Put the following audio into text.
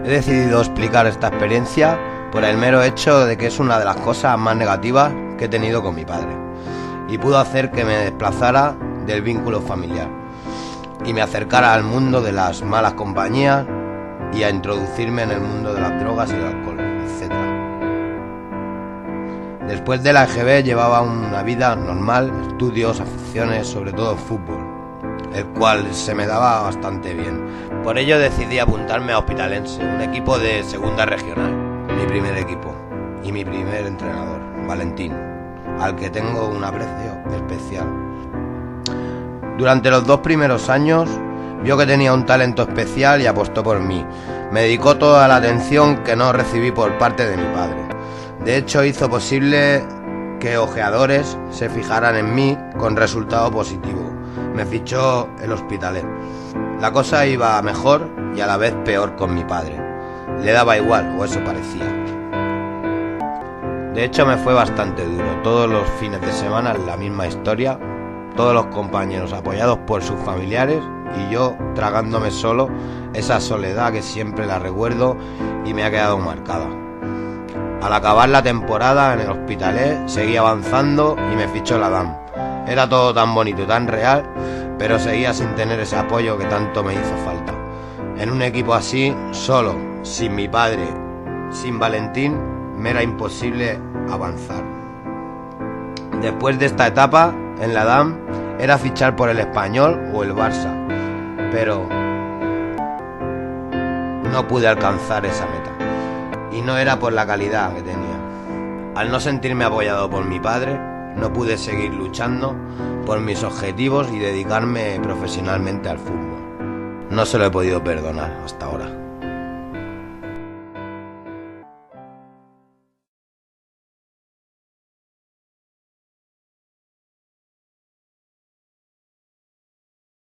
He decidido explicar esta experiencia por el mero hecho de que es una de las cosas más negativas que he tenido con mi padre, y pudo hacer que me desplazara del vínculo familiar y me acercara al mundo de las malas compañías y a introducirme en el mundo de las drogas y el alcohol, etc. Después de la EGB llevaba una vida normal, estudios, aficiones, sobre todo fútbol, el cual se me daba bastante bien. Por ello decidí apuntarme a Hospitalense, un equipo de segunda regional, mi primer equipo y mi primer entrenador, Valentín, al que tengo un aprecio especial. Durante los 2 primeros años vio que tenía un talento especial y apostó por mí. Me dedicó toda la atención que no recibí por parte de mi padre. De hecho, hizo posible que ojeadores se fijaran en mí con resultado positivo. Me fichó el Hospitalet. La cosa iba mejor y a la vez peor con mi padre. Le daba igual, o eso parecía. De hecho, me fue bastante duro. Todos los fines de semana la misma historia. Todos los compañeros apoyados por sus familiares y yo tragándome solo esa soledad que siempre la recuerdo y me ha quedado marcada. Al acabar la temporada en el Hospitalet seguí avanzando y me fichó la DAM. Era todo tan bonito y tan real, pero seguía sin tener ese apoyo que tanto me hizo falta. En un equipo así, solo, sin mi padre, sin Valentín, me era imposible avanzar. Después de esta etapa, en la DAM, era fichar por el Español o el Barça, pero no pude alcanzar esa meta, y no era por la calidad que tenía. Al no sentirme apoyado por mi padre, no pude seguir luchando por mis objetivos y dedicarme profesionalmente al fútbol. No se lo he podido perdonar hasta ahora.